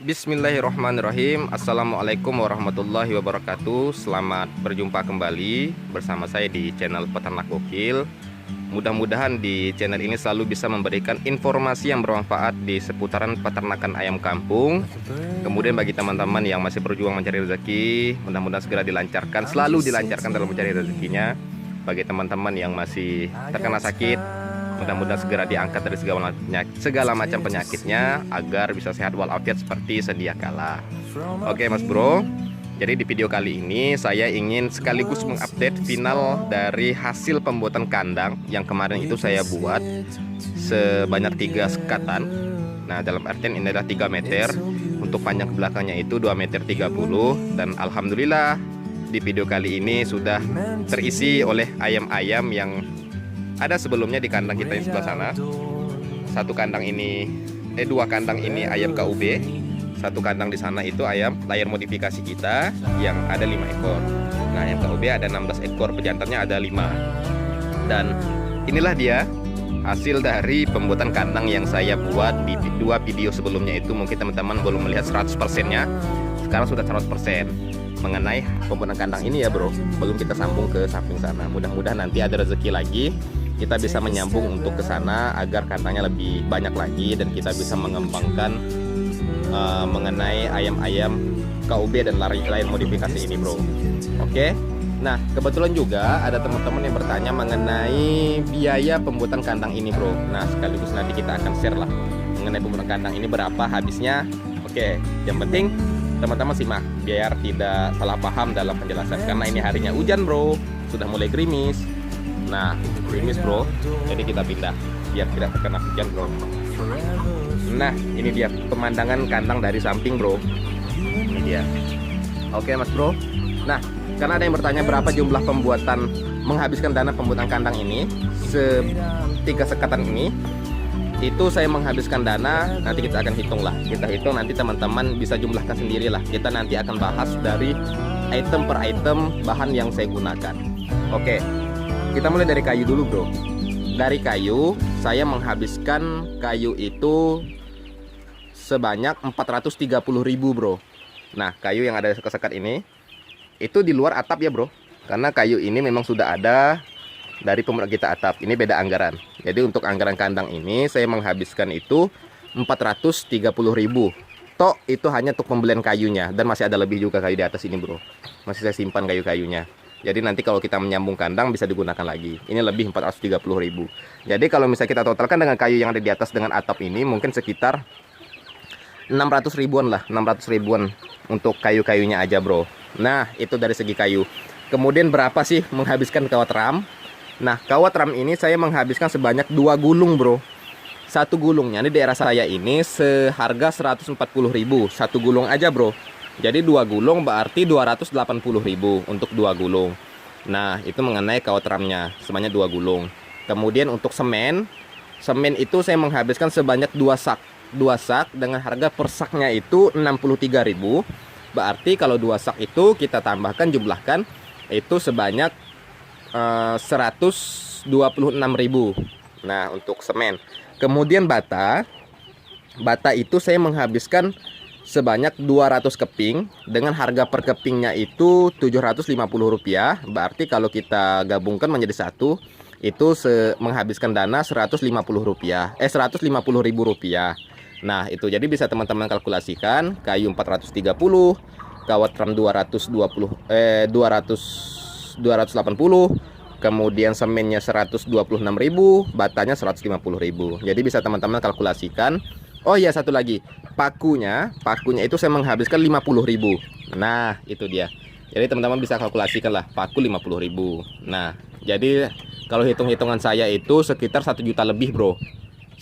Bismillahirrahmanirrahim. Assalamualaikum warahmatullahi wabarakatuh. Selamat berjumpa kembali bersama saya di channel Peternak Gokil. Mudah-mudahan di channel ini selalu bisa memberikan informasi yang bermanfaat di seputaran peternakan ayam kampung. Kemudian bagi teman-teman yang masih berjuang mencari rezeki, mudah-mudahan segera dilancarkan, selalu dilancarkan dalam mencari rezekinya. Bagi teman-teman yang masih terkena sakit, mudah-mudahan segera diangkat dari segala macam penyakitnya agar bisa sehat walafiat seperti sedia kala. Oke Mas Bro, jadi di video kali ini saya ingin sekaligus mengupdate final dari hasil pembuatan kandang yang kemarin itu saya buat sebanyak 3 sekatan. Nah, dalam artian ini adalah 3 meter, untuk panjang ke belakangnya itu 2 meter 30, dan alhamdulillah di video kali ini sudah terisi oleh ayam-ayam yang ada sebelumnya di kandang kita yang sebelah sana. Dua kandang ini ayam KUB. Satu kandang di sana itu ayam layar modifikasi kita yang ada 5 ekor. Nah, ayam KUB ada 16 ekor, pejantannya ada 5. Dan inilah dia hasil dari pembuatan kandang yang saya buat di 2 video sebelumnya itu. Mungkin teman-teman belum melihat 100%-nya. Sekarang sudah 100% mengenai pembuatan kandang ini ya bro. Belum kita sambung ke samping sana. Mudah-mudahan nanti ada rezeki lagi, kita bisa menyambung untuk ke sana agar kandangnya lebih banyak lagi dan kita bisa mengembangkan mengenai ayam-ayam KUB dan layar modifikasi ini bro. Oke. Nah, kebetulan juga ada teman-teman yang bertanya mengenai biaya pembuatan kandang ini bro. Nah, sekaligus nanti kita akan share lah mengenai pembuatan kandang ini berapa habisnya. Oke, yang penting teman-teman simak biar tidak salah paham dalam penjelasan, karena ini harinya hujan bro, sudah mulai gerimis. Nah, gerimis bro, jadi kita pindah biar tidak terkena hujan bro. Nah, ini dia pemandangan kandang dari samping bro. Ini dia. Oke mas bro. Nah, karena ada yang bertanya berapa jumlah menghabiskan dana pembuatan kandang ini, 3 sekatan ini, itu saya menghabiskan dana, nanti kita akan hitung lah. Kita hitung, nanti teman-teman bisa jumlahkan sendiri lah. Kita nanti akan bahas dari item per item bahan yang saya gunakan. Oke, kita mulai dari kayu dulu bro. Dari kayu, saya menghabiskan kayu itu sebanyak 430.000 bro. Nah, kayu yang ada sekat ini itu di luar atap ya bro, karena kayu ini memang sudah ada dari pembuat kita atap. Ini beda anggaran. Jadi untuk anggaran kandang ini saya menghabiskan itu 430.000. Toh itu hanya untuk pembelian kayunya, dan masih ada lebih juga kayu di atas ini bro. Masih saya simpan kayu-kayunya. Jadi nanti kalau kita menyambung kandang bisa digunakan lagi. Ini lebih 430.000. Jadi kalau misalnya kita totalkan dengan kayu yang ada di atas dengan atap ini, mungkin sekitar 600 ribuan lah, 600 ribuan untuk kayu-kayunya aja bro. Nah, itu dari segi kayu. Kemudian berapa sih menghabiskan kawat ram? Nah, kawat ram ini saya menghabiskan sebanyak 2 gulung bro. Satu gulungnya di daerah saya ini seharga 140.000. Satu gulung aja bro. Jadi 2 gulung berarti 280.000 untuk 2 gulung. Nah, itu mengenai kawat ramnya sebanyak 2 gulung. Kemudian untuk semen itu saya menghabiskan sebanyak 2 sak. 2 sak dengan harga per saknya itu 63.000. Berarti kalau 2 sak itu kita tambahkan, jumlahkan itu sebanyak 126.000. Nah, untuk semen. Kemudian bata itu saya menghabiskan sebanyak 200 keping dengan harga per kepingnya itu Rp750. Berarti kalau kita gabungkan menjadi satu itu menghabiskan dana Rp150.000. Rp150.000. Nah, itu jadi bisa teman-teman kalkulasikan. Kayu 430, kawat ram 280, kemudian semennya 126.000, batanya 150.000. Jadi bisa teman-teman kalkulasikan. Oh iya, satu lagi, pakunya itu saya menghabiskan 50.000. Nah, itu dia. Jadi teman-teman bisa kalkulasikan lah, paku 50.000. Nah, jadi kalau hitung-hitungan saya itu sekitar 1 juta lebih bro.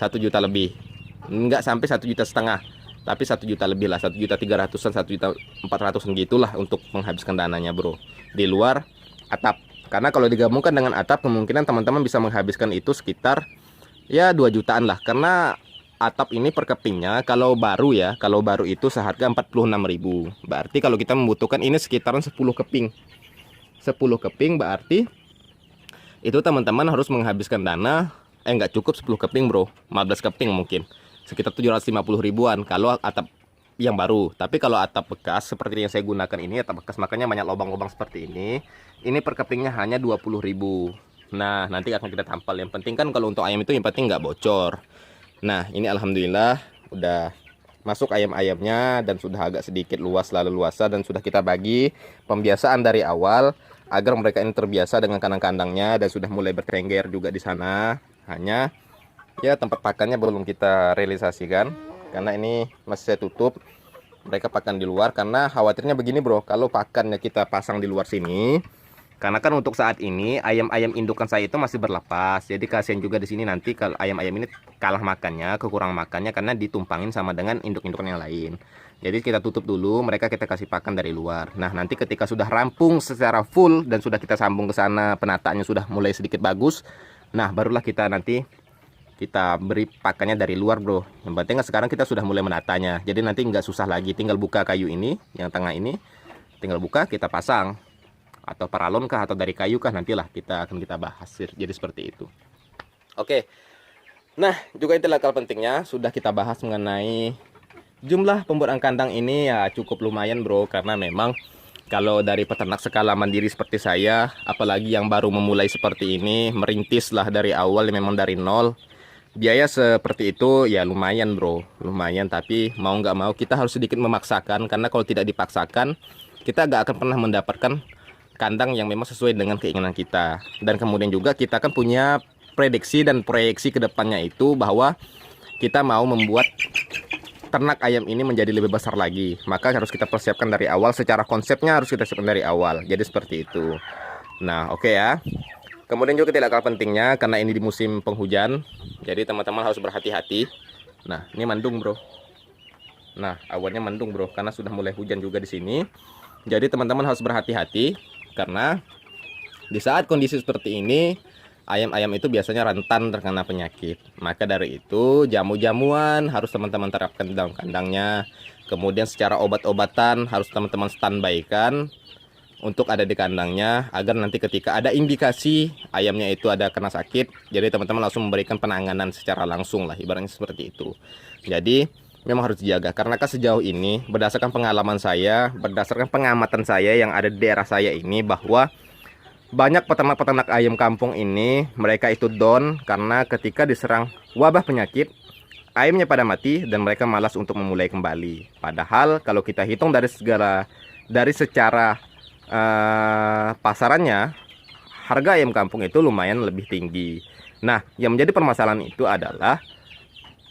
1 juta lebih. Enggak sampai 1,5 juta, tapi 1 juta lebih lah, 1.300.000-an, 1.400.000-an gitulah untuk menghabiskan dananya bro, di luar atap. Karena kalau digabungkan dengan atap, kemungkinan teman-teman bisa menghabiskan itu sekitar ya 2 jutaan lah. Karena atap ini per kepingnya kalau baru itu seharga 46.000. Berarti kalau kita membutuhkan ini sekitaran 10 keping. 10 keping berarti itu teman-teman harus menghabiskan dana nggak cukup 10 keping bro, 15 keping mungkin. Sekitar 750 ribuan kalau atap yang baru. Tapi kalau atap bekas seperti yang saya gunakan ini, atap bekas makanya banyak lubang-lubang seperti ini per kepingnya hanya 20.000. Nah, nanti akan kita tampal. Yang penting kan kalau untuk ayam itu yang penting nggak bocor. Nah, ini alhamdulillah udah masuk ayam-ayamnya dan sudah agak sedikit luas lalu luasa, dan sudah kita bagi pembiasaan dari awal agar mereka ini terbiasa dengan kandang-kandangnya, dan sudah mulai bertengger juga di sana. Hanya ya tempat pakannya belum kita realisasikan karena ini masih saya tutup. Mereka pakan di luar karena khawatirnya begini bro, kalau pakannya kita pasang di luar sini, karena kan untuk saat ini ayam-ayam indukan saya itu masih berlepas. Jadi kasihan juga di sini nanti kalau ayam-ayam ini kalah makannya, kekurangan makannya karena ditumpangin sama dengan induk-indukan yang lain. Jadi kita tutup dulu, mereka kita kasih pakan dari luar. Nah, nanti ketika sudah rampung secara full dan sudah kita sambung ke sana, penataannya sudah mulai sedikit bagus. Nah, barulah kita nanti kita beri pakannya dari luar bro. Yang penting sekarang kita sudah mulai menatanya. Jadi nanti nggak susah lagi, tinggal buka kayu ini, yang tengah ini, tinggal buka kita pasang. Atau paralon kah atau dari kayu kah, nantilah kita bahas. Jadi seperti itu. Oke. Nah, juga itu akal pentingnya sudah kita bahas mengenai jumlah pembuatan kandang ini ya cukup lumayan bro, karena memang kalau dari peternak skala mandiri seperti saya, apalagi yang baru memulai seperti ini, merintis lah dari awal memang dari nol. Biaya seperti itu ya lumayan bro, lumayan, tapi mau nggak mau kita harus sedikit memaksakan, karena kalau tidak dipaksakan kita nggak akan pernah mendapatkan kandang yang memang sesuai dengan keinginan kita. Dan kemudian juga kita kan punya prediksi dan proyeksi ke depannya itu bahwa kita mau membuat ternak ayam ini menjadi lebih besar lagi. Maka harus kita persiapkan dari awal, secara konsepnya harus kita siapkan dari awal. Jadi seperti itu. Nah, oke ya. Kemudian juga tidak kalah pentingnya, karena ini di musim penghujan, jadi teman-teman harus berhati-hati. Nah, ini mendung bro. Nah, awannya mendung bro, karena sudah mulai hujan juga di sini. Jadi teman-teman harus berhati-hati, karena di saat kondisi seperti ini, ayam-ayam itu biasanya rentan terkena penyakit. Maka dari itu, jamu-jamuan harus teman-teman terapkan di dalam kandangnya. Kemudian secara obat-obatan harus teman-teman standby-kan untuk ada di kandangnya, agar nanti ketika ada indikasi ayamnya itu ada kena sakit, jadi teman-teman langsung memberikan penanganan secara langsung lah, ibaratnya seperti itu. Jadi memang harus dijaga, karena kan sejauh ini berdasarkan pengalaman saya, berdasarkan pengamatan saya yang ada di daerah saya ini, bahwa banyak peternak-peternak ayam kampung ini mereka itu down karena ketika diserang wabah penyakit, ayamnya pada mati dan mereka malas untuk memulai kembali. Padahal kalau kita hitung dari secara pasarannya, harga ayam kampung itu lumayan lebih tinggi. Nah, yang menjadi permasalahan itu adalah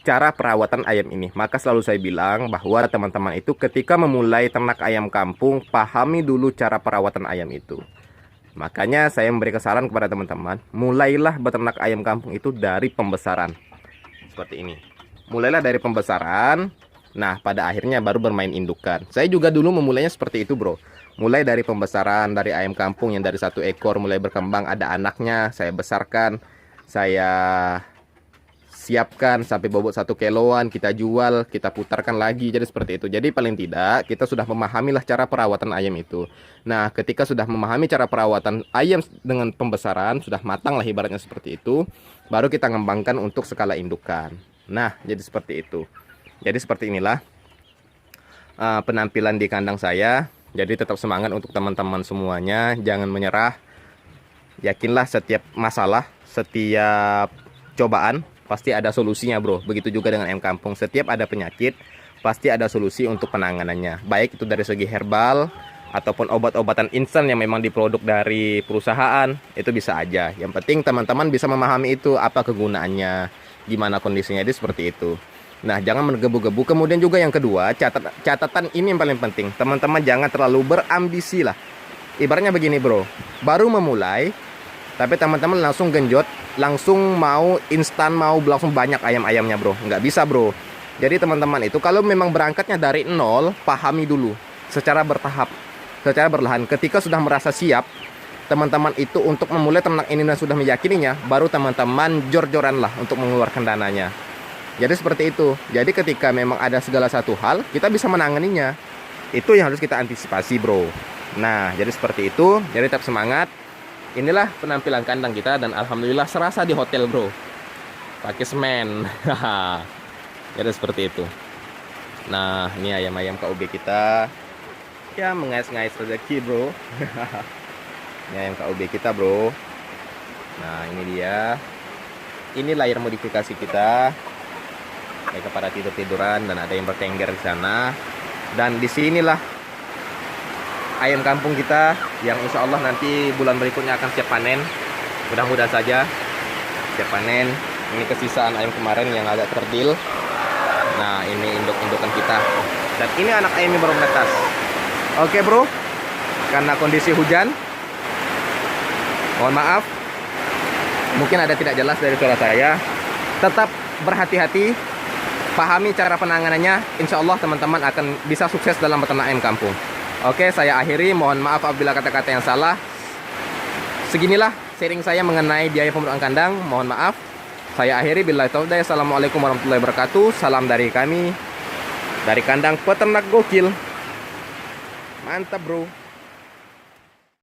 cara perawatan ayam ini. Maka selalu saya bilang bahwa teman-teman itu ketika memulai ternak ayam kampung, pahami dulu cara perawatan ayam itu. Makanya saya memberikan saran kepada teman-teman, mulailah beternak ayam kampung itu dari pembesaran. Seperti ini. Mulailah dari pembesaran. Nah, pada akhirnya baru bermain indukan. Saya juga dulu memulainya seperti itu bro. Mulai dari pembesaran, dari ayam kampung yang dari 1 ekor mulai berkembang, ada anaknya, saya besarkan, saya siapkan sampai bobot 1 kiloan, kita jual, kita putarkan lagi, jadi seperti itu. Jadi paling tidak kita sudah memahamilah cara perawatan ayam itu. Nah, ketika sudah memahami cara perawatan ayam dengan pembesaran, sudah matang lah ibaratnya seperti itu, baru kita ngembangkan untuk skala indukan. Nah, jadi seperti itu. Jadi seperti inilah penampilan di kandang saya. Jadi tetap semangat untuk teman-teman semuanya, jangan menyerah. Yakinlah setiap masalah, setiap cobaan pasti ada solusinya bro. Begitu juga dengan ayam kampung, setiap ada penyakit pasti ada solusi untuk penanganannya. Baik itu dari segi herbal ataupun obat-obatan instan yang memang diproduk dari perusahaan, itu bisa aja. Yang penting teman-teman bisa memahami itu, apa kegunaannya, gimana kondisinya, jadi seperti itu. Nah, jangan menggebu-gebu. Kemudian juga yang kedua, catatan ini yang paling penting. Teman-teman jangan terlalu berambisi lah. Ibaratnya begini bro, baru memulai, tapi teman-teman langsung genjot, langsung mau instan, mau langsung banyak ayam-ayamnya bro. Nggak bisa bro. Jadi teman-teman itu kalau memang berangkatnya dari nol, pahami dulu secara bertahap, secara berlahan. Ketika sudah merasa siap, teman-teman itu untuk memulai ternak ini dan sudah meyakininya, baru teman-teman jor-joran lah untuk mengeluarkan dananya. Jadi seperti itu. Jadi ketika memang ada segala satu hal, kita bisa menanganinya. Itu yang harus kita antisipasi bro. Nah, jadi seperti itu. Jadi tetap semangat. Inilah penampilan kandang kita, dan alhamdulillah serasa di hotel bro. Pakai semen. Jadi seperti itu. Nah, ini ayam-ayam KUB kita. Ya, mengais-ngais rezeki, bro. Ini ayam KUB kita, bro. Nah, ini dia. Ini layar modifikasi kita. Mereka pada tidur-tiduran dan ada yang bertengger di sana. Dan disinilah ayam kampung kita yang insya Allah nanti bulan berikutnya akan siap panen. Mudah-mudahan saja siap panen. Ini kesisaan ayam kemarin yang agak kerdil. Nah, ini induk-indukan kita. Dan ini anak ayam yang baru menetas. Oke, bro. Karena kondisi hujan, mohon maaf, mungkin ada tidak jelas dari suara saya. Tetap berhati-hati, pahami cara penanganannya. Insya Allah teman-teman akan bisa sukses dalam beternak ayam kampung. Oke, saya akhiri. Mohon maaf apabila kata-kata yang salah. Seginilah sharing saya mengenai biaya pembukaan kandang. Mohon maaf. Saya akhiri. Billahi taufiq. Assalamualaikum warahmatullahi wabarakatuh. Salam dari kami, dari kandang peternak gokil. Mantap, bro.